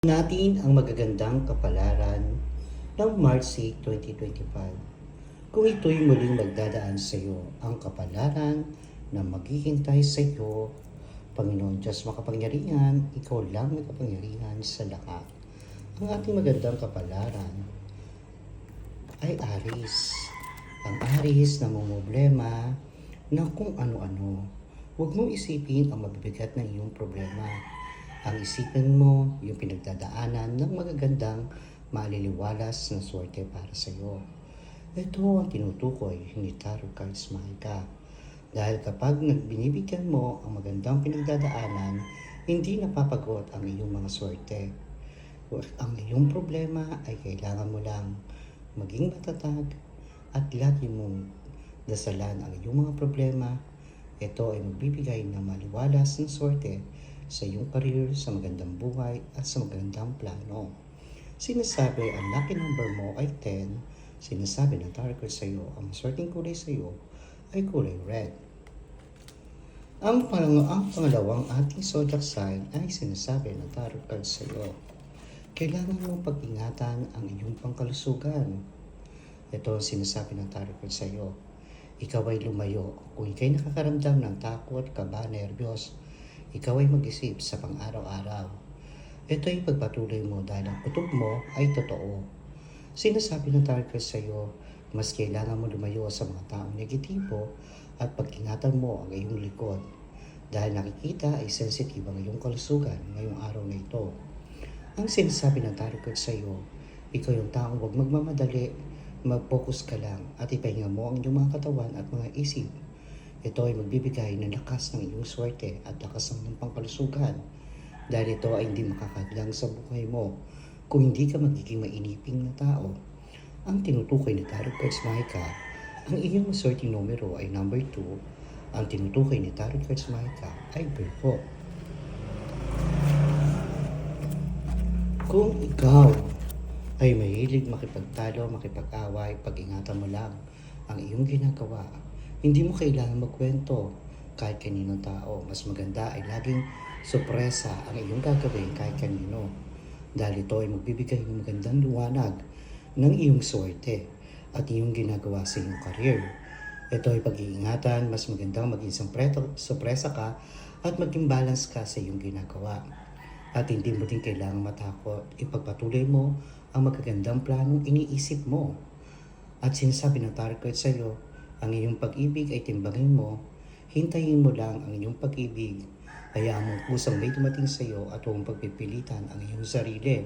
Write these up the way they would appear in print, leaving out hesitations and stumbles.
Natin ang magagandang kapalaran ng March 6, 2025. Kung ito'y muling magdadaan sa iyo, ang kapalaran na maghihintay sa iyo, Panginoon Diyos makapangyarihan, ikaw lang may kapangyarihan sa lahat. Ang ating magandang kapalaran ay Aries. Ang Aries na problema ng kung ano-ano. Huwag mong isipin ang mabibigat na iyong problema. Ang isipin mo yung pinagdadaanan ng magagandang maliliwalas na swerte para sa iyo. Ito ang tinutukoy ni Tarot Cards Mahika. Dahil kapag binibigyan mo ang magandang pinagdadaanan, hindi napapagot ang iyong mga swerte. Ang iyong problema ay kailangan mo lang maging matatag at lagi mong dasalan ang iyong mga problema. Ito ay magbibigay ng maliwalas ng swerte sa iyong career, sa magandang buhay at sa magandang plano. Sinasabi ang lucky number mo ay 10. Sinasabi ng tarot card sa iyo, ang maswerteng kulay sa iyo ay kulay red. Ang pangalawang ating zodiac sign ay sinasabi ng tarot card sa iyo, kailangan mong pag-ingatan ang iyong pangkalusugan. Ito ang sinasabi ng tarot card sa iyo, ikaw ay lumayo. Kung ikaw'y nakakaramdam ng takot, kaba, nerbiyos, ikaw ay mag-isip sa pang-araw-araw. Ito ay pagpatuloy mo dahil ang kutob mo ay totoo. Sinasabi ng tarot card sa iyo, mas kailangan mo lumayo sa mga taong negatibo at pag-ingatan mo ang iyong likod. Dahil nakikita ay sensitive ang iyong kalusugan ngayong araw na ito. Ang sinasabi ng tarot card sa iyo, ikaw yung taong huwag magmamadali, mag-focus ka lang at ipahinga mo ang iyong mga katawan at mga isip. Ito ay magbibigay ng lakas ng iyong swerte at lakas ng iyong pangkalusugan. Dahil ito ay hindi makakadlang sa buhay mo kung hindi ka magiging mainiping na tao. Ang tinutukoy ni Tarot Cards Mahika, ang iyong maswerteng numero ay number 2. Ang tinutukoy ni Tarot Cards Mahika ay Virgo. Kung ikaw ay mahilig makipagtalo, makipag-away, pag-ingatan mo lang ang iyong ginagawa. Hindi mo kailangan magkwento kahit kaninong tao. Mas maganda ay laging sorpresa ang iyong gagawin kahit kanino. Dahil ito ay magbibigay ng magandang liwanag ng iyong swerte at iyong ginagawa sa iyong career. Ito ay pag-iingatan, mas magandang maging sorpresa ka at maging balance ka sa iyong ginagawa. At hindi mo din kailangang matakot. Ipagpatuloy mo ang magagandang planong iniisip mo. At sinasabi ng tarot card sa iyo, ang iyong pag-ibig ay timbangin mo. Hintayin mo lang ang iyong pag-ibig. Hayaan mo kusang may dumating sa iyo at huwag pagpipilitan ang iyong sarili.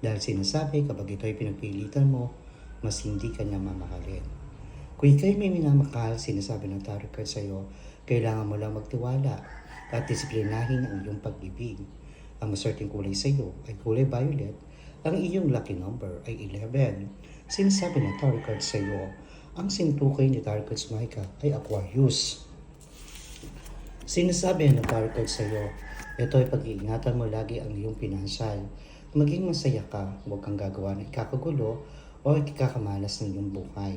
Dahil sinasabi kapag ito ay pinagpilitan mo, mas hindi ka niya mamahalin. Kung ikaw'y may minamahal, sinasabi ng tarot card sa iyo, kailangan mo lang magtiwala at disiplinahin ang iyong pag-ibig. Ang maswerteng kulay sa iyo ay kulay violet. Ang iyong lucky number ay 11. Sinasabi ng tarot card sa iyo, ang sintukoy ni Tarot Cards Mahika ay Aquarius. Sinasabi ng tarot card sa iyo, ito ay pag-iingatan mo lagi ang iyong pinansyal. Maging masaya ka, huwag kang gagawa ng ikakagulo o ikakamalas ng iyong buhay.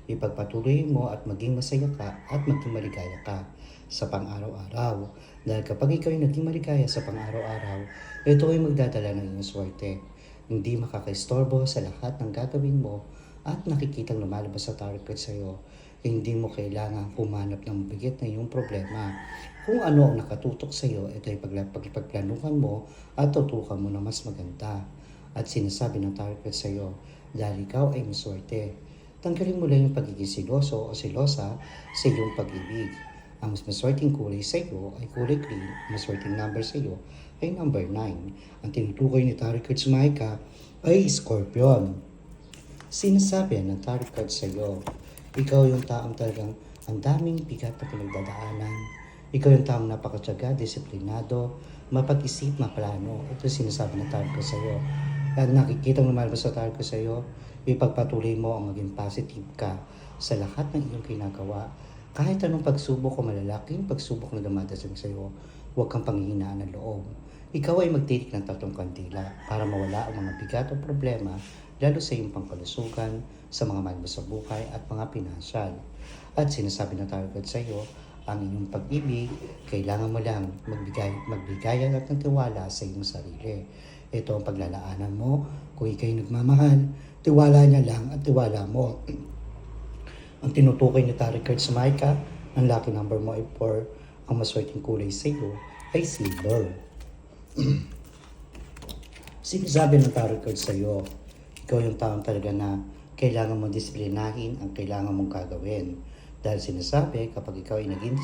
Ipagpatuloy mo at maging masaya ka at maging maligaya ka sa pang-araw-araw. Dahil kapag ikaw ay naging maligaya sa pang-araw-araw, ito ay magdadala ng iyong swerte. Hindi makakaistorbo sa lahat ng gagawin mo at nakikitang lumalabas sa tarot card sa iyo. Hindi mo kailangan humanap ng bigat na iyong problema. Kung ano ang nakatutok sa iyo, ito ay pagplanuhan mo at tutukan mo na mas maganda. At sinasabi ng tarot card sa iyo, dahil ikaw ay maswerte. Tanggalin mo lang yung pagiging siloso o silosa sa iyong pag-ibig. Ang mas maswerteng kulay sa iyo ay kulay green. Ang maswerteng number sa iyo ay number 9. Ang tinutukoy ni Tarot Cards Mahika ay Scorpion. Sinasabi ng tarot card sa iyo, ikaw yung taong talagang ang daming bigat na pinagdadaanan. Ikaw yung taong napakatyaga, disiplinado, mapag-isip, maplano. Ito sinasabi ng tarot card sa iyo. At nakikita mo lumalabas sa tarot card sa iyo, ipagpatuloy mo ang maging positive ka sa lahat ng iyong ginagawa. Kahit anong pagsubok o malalaking pagsubok na dumadating sa iyo, huwag kang panghihinaan ng loob. Ikaw ay magtitik ng 3 kandila para mawala ang mga bigat o problema lalo sa iyong pangkalusugan, sa mga mahal mo sa buhay at mga pinansyal. At sinasabi ng tarot card sa iyo, ang inyong pag-ibig, kailangan mo lang magbigay at ng tiwala sa iyong sarili. Ito ang paglalaanan mo. Kung ikay nagmamahal, tiwala niya lang at tiwala mo. Ang tinutukoy ni Tarot card sa Maika, ang lucky number mo ay 4. Ang maswerteng kulay sa iyo ay silver. Sinasabi ng tarot card sa iyo, ikaw yung taong talaga na kailangan mong disiplinahin ang kailangan mong gagawin. Dahil sinasabi, kapag ikaw ay naging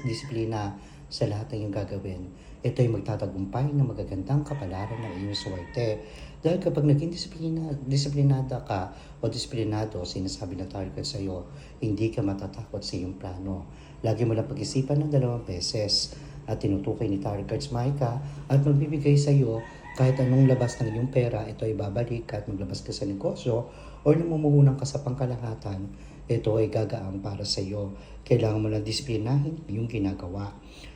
disiplina sa lahat ng iyong gagawin, ito ay magtatagumpay ng magagandang kapalaran ng iyong swerte. Dahil kapag naging disiplinada ka o disiplinado, sinasabi ng tarot card sa iyo, hindi ka matatakot sa iyong plano. Lagi mo lang pag-isipan ng 2 beses at tinutukoy ni Tarot Cards Maika at magbibigay sa iyo kahit anong labas ng iyong pera, ito ay babalik kahit maglabas ka sa negosyo o namumuhunan ka sa pangkalahatan, ito ay gagaan para sa iyo. Kailangan mo lang disiplinahin yung ginagawa.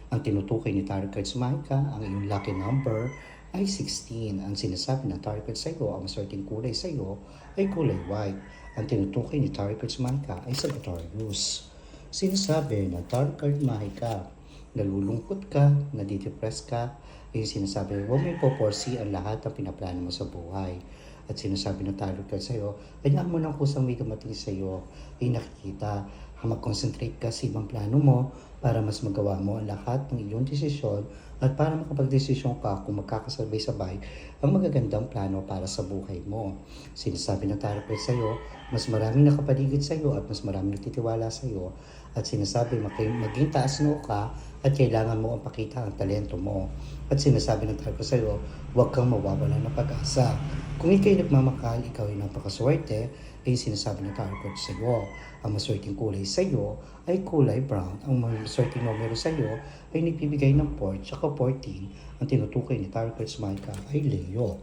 Ang tinutukoy ni Tarot Cards Maika, ang iyong lucky number ay 16. Ang sinasabi ng Tarot Cards sa iyo, ang maswerteng kulay sa iyo ay kulay white. Ang tinutukoy ni Tarot Cards Maika ay Sagittarius. Sinasabi ng Tarot Card Maika, nalulungkot ka, nadidepress ka, yung sinasabi, huwag mo ipoporsi ang lahat ng pinaplano mo sa buhay. At sinasabi ng tarot card sa'yo, kailangan mo ng kusang may dumating sa'yo, ay nakikita, mag-concentrate ka sa ibang plano mo para mas magawa mo ang lahat ng iyong desisyon at para makapag-desisyon ka kung magkakasabay-sabay ang magagandang plano para sa buhay mo. Sinasabi ng tarot card sa'yo, mas maraming nakapaligid sa'yo at mas maraming nagtitiwala sa'yo at sinasabi maging taas noo ka at kailangan mo ang pakita ang talento mo. At sinasabi ng tarot sa iyo, huwag kang mawawala ng pag-asa. Kung ikay nagmamakal, ikaw ay napakaswerte, ay sinasabi ng tarot sa iyo. Ang maswerteng kulay sa iyo ay kulay brown. Ang maswerteng numero sa iyo ay nagbibigay ng 4 at 14. Ang tinutukoy ni tarot sa Maika ay Leo.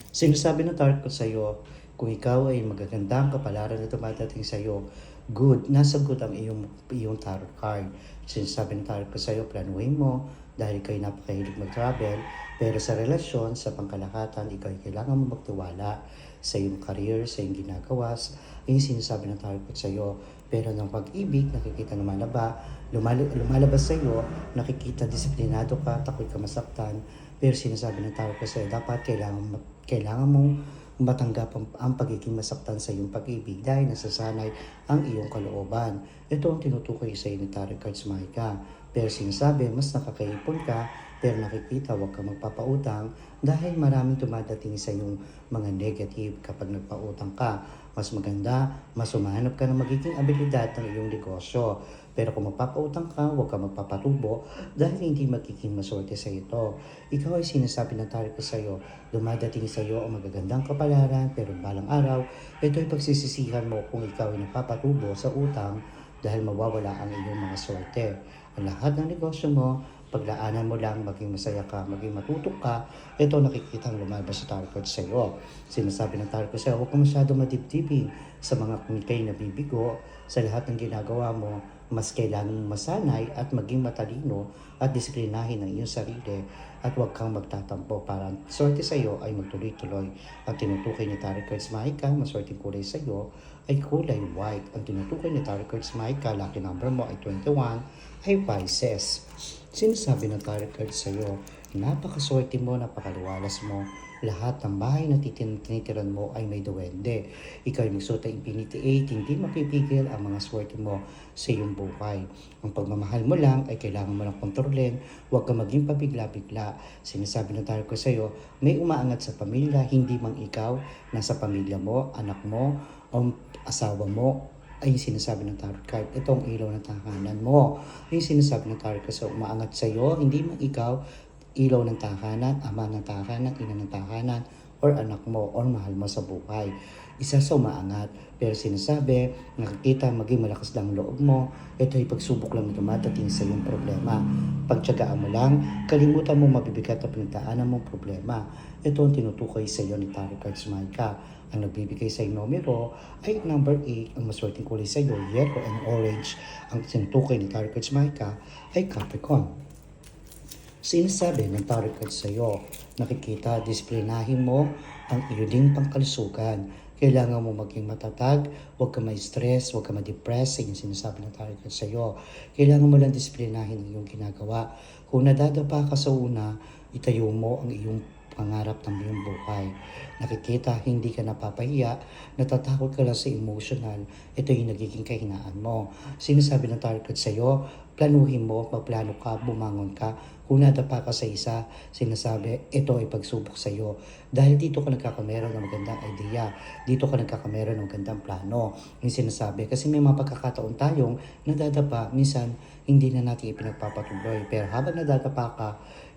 Sinasabi ng tarot sa iyo, kung ikaw ay magagandang kapalaran na dumadating sa iyo, good, nasa good ang iyong tarot card. Sinasabi ng tarot ko sa iyo, planuhin mo dahil ikaw ay napakahilig mag-travel, pero sa relasyon, sa pangkalahatan, ikaw ay kailangan mo magtiwala sa iyong career, sa iyong ginagawas. Yung sinasabi ng tarot ko sa iyo, pero ng pag-ibig, nakikita naman na ba, lumalabas sa iyo, nakikita disiplinado ka, takot ka masaktan, pero sinasabi ng tarot ko sa iyo, dapat kailangan mong matanggap ang pagiging masaktan sa iyong pag-ibig dahil nasasanay ang iyong kalooban. Ito ang tinutukoy sa iyo ni Tarot Cards Maika. Pero sinasabi, mas nakakaipon ka, pero nakikita huwag kang magpapautang dahil maraming dumadating sa iyong mga negative kapag nagpautang ka. Mas maganda, mas humahanap ka ng magiging abilidad ng iyong negosyo. Pero kung magpapautang ka, huwag kang magpapatubo dahil hindi magiging maswerte sa ito. Ikaw ay sinasabi ng tarot ko sa iyo, dumadating sa iyo ang magagandang kapalaran, pero balang araw, ito ay pagsisisihan mo kung ikaw ay napapatubo sa utang dahil mawawala ang iyong mga swerte. Ang lahat ng negosyo mo, paglaanan mo lang, maging masaya ka, maging matutok ka, ito nakikita ang lumalabas sa tarot card sa iyo. Sinasabi ng tarot card sa iyo, huwag ka masyado madibdibin sa mga kumikay na bibigo, sa lahat ng ginagawa mo, mas kailangang masanay at maging matalino at disiplinahin ang iyong sarili at huwag kang magtatampo para ang swerte sa iyo ay magtuloy-tuloy. Ang tinutukoy ni Tarot Cards Maika, maswerteng kulay sa iyo ay kulay white. Ang tinutukoy ni Tarot Cards Maika, lucky number mo ay 21, ay Pisces. Sinasabi ng Tarot Cards sa iyo, napakaswerte mo, napakaliwalas mo. Lahat ng bahay na tinitiran mo ay may duwende. Ikaw ay magsuot ng Infinity 8, hindi mapipigil ang mga swerte mo sa iyong buhay. Ang pagmamahal mo lang ay kailangan mo lang kontrolin, huwag kang maging pabigla-bigla. Sinasabi ng tarot ko sa iyo, may umaangat sa pamilya, hindi mang ikaw, nasa pamilya mo, anak mo, o asawa mo, ay sinasabi ng tarot card, itong ilaw ng tahanan mo. Ay sinasabi ng tarot ko sa umaangat sa iyo, hindi mang ikaw, ilaw ng tahanan, ama ng tahanan, ina ng tahanan, or anak mo, or mahal mo sa buhay. Isa sa umaangat, pero sinasabi, nakikita maging malakas lang loob mo, ito ay pagsubok lang na dumadating sa iyong problema. Pagtyagaan mo lang, kalimutan mo mabibigat na pinagdaanan mong problema. Ito ang tinutukoy sa iyo ni Tarot Cards Maika. Ang nagbibigay sa iyong numero ay number 8, ang maswerteng kulay sa iyo, yellow and orange. Ang tinutukoy ni Tarot Cards Maika ay Capricorn. Sinasabi ng tarot card sa iyo, nakikita, disiplinahin mo ang iyong pangkalusugan. Kailangan mo maging matatag, huwag ka ma-stress, huwag ka ma-depress, yung sinasabi ng tarot card sa iyo. Kailangan mo lang disiplinahin ang iyong ginagawa. Kung nadadapa ka sa una, itayo mo ang iyong pangarap ng iyong buhay. Nakikita, hindi ka napapahiya, natatakot ka lang sa emotional, ito yung nagiging kahinaan mo. Sinasabi ng target sa'yo, planuhin mo, magplano ka, bumangon ka. Kung nadapa ka sa isa, sinasabi, ito ay pagsubok sa'yo. Dahil dito ka nagkakameron ng magandang idea, dito ka nagkakameron ng magandang plano. Yung sinasabi, kasi may mga pagkakataon tayong nadadapa, minsan hindi na natin ipinagpapatuloy. Pero habang nadadapa ka,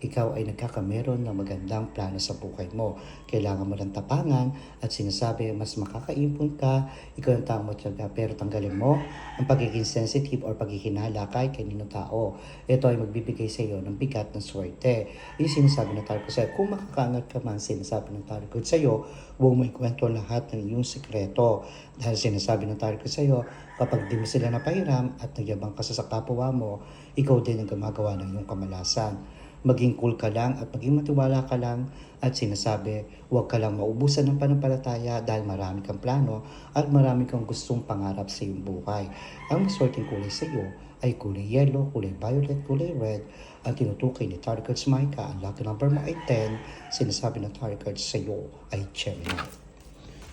ikaw ay nagkakameron ng magandang plano sa buhay mo. Kailangan mo lang tapangan at sinasabi, mas makakaimpon ka, ikaw ang tao mo tiyaga, pero tanggalin mo ang pagiging sensitive or paghihinala kay kanino tao. Ito ay magbibigay sa iyo ng bigat ng swerte. Yung sinasabi ng tarot ko sa'yo, kung makakaangat ka man, sinasabi ng tarot ko sa'yo, huwag mo ikwento lahat ng iyong sekreto. Dahil sinasabi ng tarot ko sa'yo, kapag di mo sila napahiram at nagyabang ka sa kapwa mo, ikaw din ang gumagawa ng iyong kamalasan. Maging cool ka lang at maging matiwala ka lang at sinasabi, huwag ka lang maubusan ng panampalataya dahil marami kang plano at marami kang gustong pangarap sa iyong buhay. Ang maswerteng kulay sa iyo ay kulay yellow, kulay violet, kulay red. Ang tinutukoy ni Tarot Cards Micah, ang lucky number mo ay 10. Sinasabi ng Tarot Cards sa iyo ay Gemini.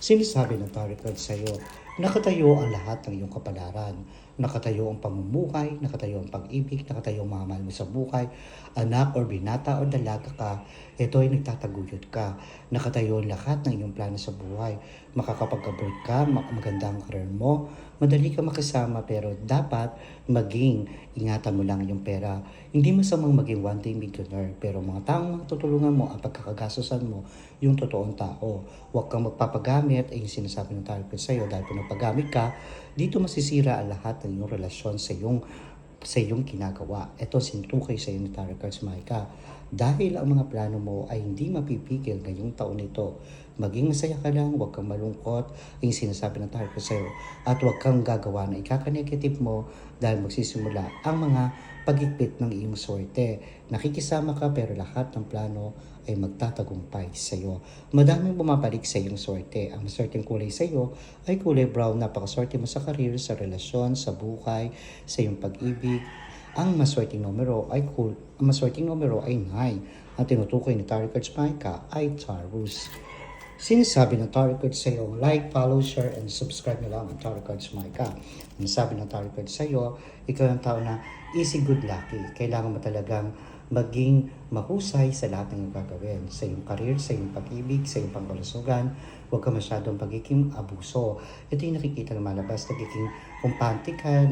Sinasabi ng tarot card sa iyo, nakatayo ang lahat ng iyong kapalaran. Nakatayo ang pamumuhay, nakatayo ang pag-ibig, nakatayo ang mga mahal mo sa buhay. Anak or binata or dalaga ka, ito ay nagtataguyod ka. Nakatayo ang lahat ng iyong plano sa buhay. Makakapag-abroad ka, maganda ang career mo, madali ka makasama pero dapat maging ingatan mo lang yung pera. Hindi masamang maging one day millionaire pero mga taong matutulungan mo ang pagkakagastosan mo yung totoong tao. Huwag kang magpapagamit ay yung sinasabi ng tarot card sa'yo dahil kung nagpagamit ka, dito masisira ang lahat ng iyong relasyon sa iyong ginagawa. Ito sinutukay sa iyo ni Tarot Cards Micah. Dahil ang mga plano mo ay hindi mapipigil ngayong taon nito. Maging masaya ka lang, huwag kang malungkot, yung sinasabi ng Tarot Cards sa iyo. At huwag kang gagawa na ikaka-negative mo dahil magsisimula ang mga pagigpit ng iyong swerte. Nakikisama ka pero lahat ng plano ay magtatagumpay sa iyo. Madaming bumabalik sa iyong swerte. Ang maswerteng kulay sa iyo ay kulay brown. Napakaswerte mo sa career, sa relasyon, sa buhay, sa iyong pag-ibig. Ang maswerteng numero ay 9. Ang tinutukoy ni Tarot Cards Micah ay Taurus. Sinasabi ng Tarot Cards sa iyo, like, follow, share, and subscribe na lang ang Tarot Cards Micah. Sinasabi ng Tarot Cards sa iyo, ikaw ang tao na easy, good, lucky. Kailangan mo talagang maging mahusay sa lahat ng iyong gagawin. Sa iyong career, sa iyong pag-ibig, sa iyong pangkalusugan, huwag ka masyadong pagiging abuso. Ito yung nakikita ng malabas, nagiging kumpante ka,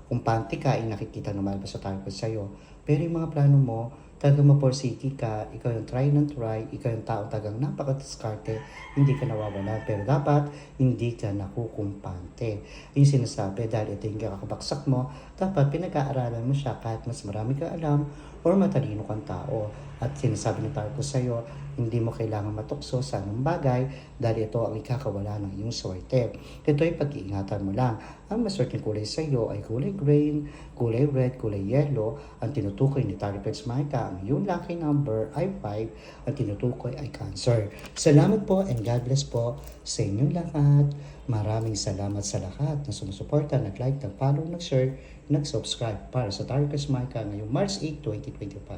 kumpante ka, yung nakikita ng malabas sa tarot sa iyo. Pero yung mga plano mo, talagang maporsiki ka, ikaw yung try and try, ikaw yung tao talagang napakadiskarte, hindi ka nawawala. Pero dapat, hindi ka nakukumpante. Yung sinasabi, dahil ito yung kakabaksak mo, dapat pinag-aaralan mo siya kahit mas marami ka alam or matalino kang tao. At sinasabi ng tarot ko sa iyo, hindi mo kailangan matukso sa anong bagay dahil ito ang ikakawala ng iyong swerte. Ito ay pag-iingatan mo lang. Ang maswerteng kulay sa iyo ay kulay green, kulay red, kulay yellow. Ang tinutukoy ni Tarot Cards Micah, ang iyong lucky number ay 5. Ang tinutukoy ay Cancer. Salamat po and God bless po sa inyong lahat. Maraming salamat sa lahat na sumusuporta, nag-like, nag-follow, nag-share, nag-subscribe para sa Tarot Cards Micah ngayong March 8, 2025.